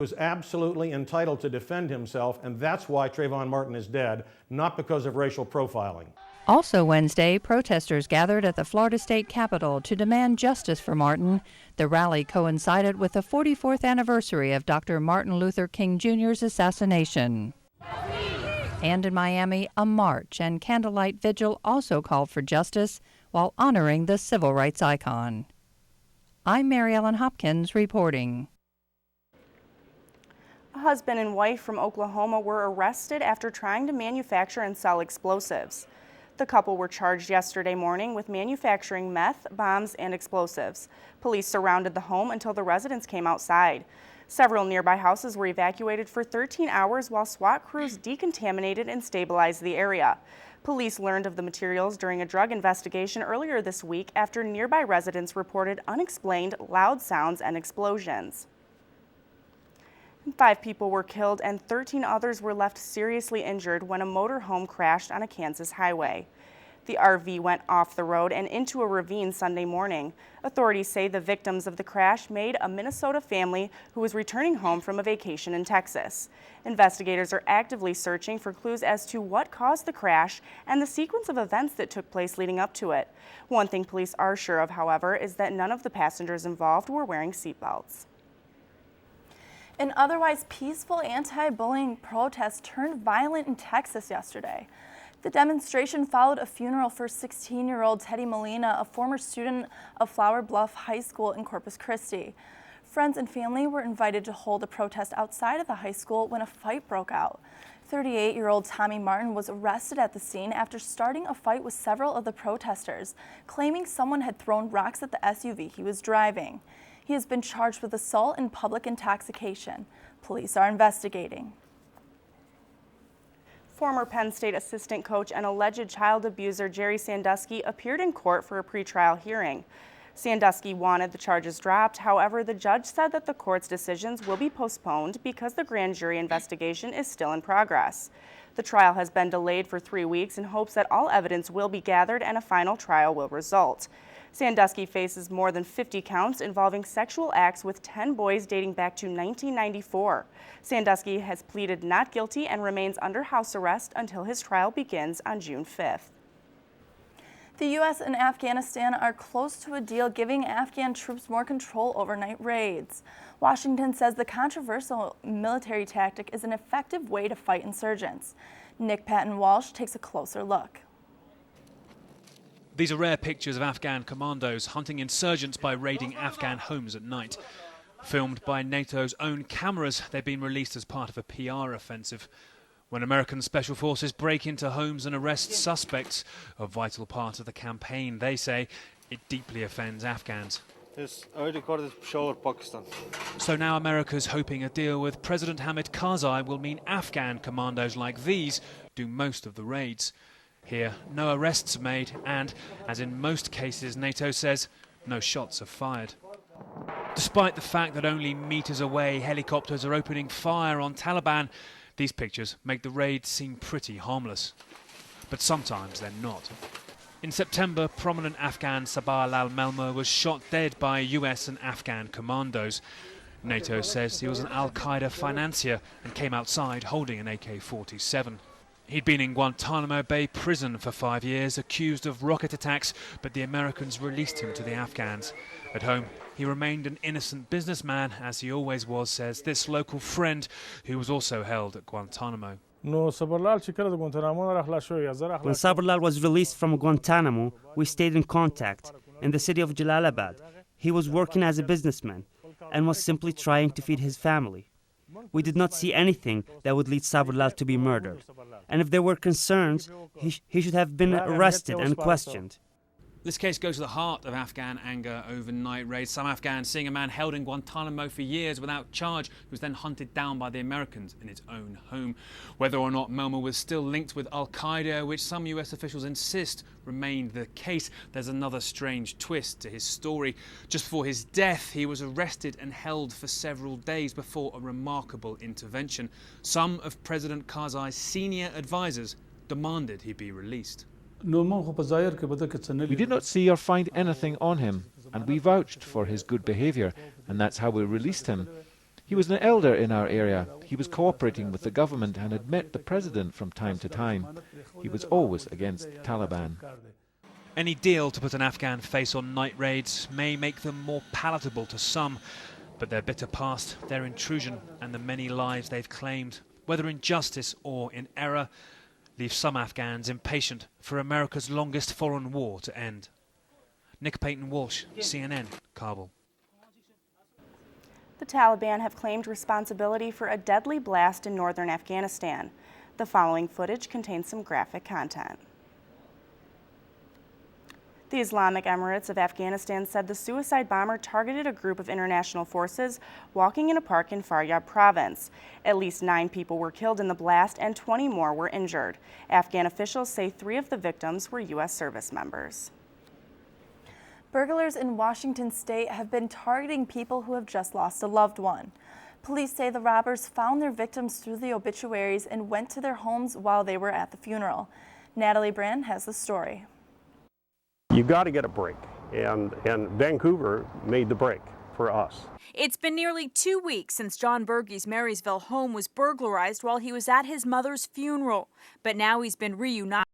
Was absolutely entitled to defend himself, and that's why Trayvon Martin is dead, not because of racial profiling. Also Wednesday, protesters gathered at the Florida State Capitol to demand justice for Martin. The rally coincided with the 44th anniversary of Dr. Martin Luther King Jr.'s assassination. And in Miami, a march and candlelight vigil also called for justice while honoring the civil rights icon. I'm Mary Ellen Hopkins reporting. A husband and wife from Oklahoma were arrested after trying to manufacture and sell explosives. The couple were charged yesterday morning with manufacturing meth, bombs, and explosives. Police surrounded the home until the residents came outside. Several nearby houses were evacuated for 13 hours while SWAT crews decontaminated and stabilized the area. Police learned of the materials during a drug investigation earlier this week after nearby residents reported unexplained loud sounds and explosions. 5 people were killed and 13 others were left seriously injured when a motorhome crashed on a Kansas highway. The RV went off the road and into a ravine Sunday morning. Authorities say the victims of the crash made a Minnesota family who was returning home from a vacation in Texas. Investigators are actively searching for clues as to what caused the crash and the sequence of events that took place leading up to it. One thing police are sure of, however, is that none of the passengers involved were wearing seatbelts. An otherwise peaceful anti-bullying protest turned violent in Texas yesterday. The demonstration followed a funeral for 16-year-old Teddy Molina, a former student of Flower Bluff High School in Corpus Christi. Friends and family were invited to hold a protest outside of the high school when a fight broke out. 38-year-old Tommy Martin was arrested at the scene after starting a fight with several of the protesters, claiming someone had thrown rocks at the SUV he was driving. He has been charged with assault and public intoxication. Police are investigating. Former Penn State assistant coach and alleged child abuser Jerry Sandusky appeared in court for a pretrial hearing. Sandusky wanted the charges dropped. However, the judge said that the court's decisions will be postponed because the grand jury investigation is still in progress. The trial has been delayed for 3 weeks in hopes that all evidence will be gathered and a final trial will result. Sandusky faces more than 50 counts involving sexual acts with 10 boys dating back to 1994. Sandusky has pleaded not guilty and remains under house arrest until his trial begins on June 5th. The U.S. and Afghanistan are close to a deal giving Afghan troops more control over night raids. Washington says the controversial military tactic is an effective way to fight insurgents. Nick Patton-Walsh takes a closer look. These are rare pictures of Afghan commandos hunting insurgents by raiding Afghan homes at night. Filmed by NATO's own cameras, they've been released as part of a PR offensive. When American special forces break into homes and arrest suspects, a vital part of the campaign, they say it deeply offends Afghans. So now America's hoping a deal with President Hamid Karzai will mean Afghan commandos like these do most of the raids. Here, no arrests are made and, as in most cases, NATO says, no shots are fired. Despite the fact that only meters away helicopters are opening fire on Taliban, these pictures make the raid seem pretty harmless. But sometimes they're not. In September, prominent Afghan Sabah al-Melma was shot dead by US and Afghan commandos. NATO says he was an al-Qaeda financier and came outside holding an AK-47. He'd been in Guantanamo Bay prison for 5 years, accused of rocket attacks, but the Americans released him to the Afghans. At home, he remained an innocent businessman, as he always was, says this local friend, who was also held at Guantanamo. When Sabrlal was released from Guantanamo, we stayed in contact in the city of Jalalabad. He was working as a businessman and was simply trying to feed his family. We did not see anything that would lead Sabrlal to be murdered. And if there were concerns, he should have been arrested and questioned. This case goes to the heart of Afghan anger over night raids. Some Afghans seeing a man held in Guantanamo for years without charge, who was then hunted down by the Americans in his own home. Whether or not Melma was still linked with al-Qaeda, which some US officials insist remained the case, there's another strange twist to his story. Just before his death, he was arrested and held for several days before a remarkable intervention. Some of President Karzai's senior advisors demanded he be released. We did not see or find anything on him, and we vouched for his good behaviour, and that's how we released him. He was an elder in our area. He was cooperating with the government and had met the president from time to time. He was always against Taliban. Any deal to put an Afghan face on night raids may make them more palatable to some, but their bitter past, their intrusion and the many lives they've claimed, whether in justice or in error, leave some Afghans impatient for America's longest foreign war to end. Nick Payton-Walsh, CNN, Kabul. The Taliban have claimed responsibility for a deadly blast in northern Afghanistan. The following footage contains some graphic content. The Islamic Emirates of Afghanistan said the suicide bomber targeted a group of international forces walking in a park in Faryab province. At least 9 people were killed in the blast and 20 more were injured. Afghan officials say 3 of the victims were U.S. service members. Burglars in Washington state have been targeting people who have just lost a loved one. Police say the robbers found their victims through the obituaries and went to their homes while they were at the funeral. Natalie Brand has the story. You got to get a break, and Vancouver made the break for us. It's been nearly 2 weeks since John Bergey's Marysville home was burglarized while he was at his mother's funeral, but now he's been reunited.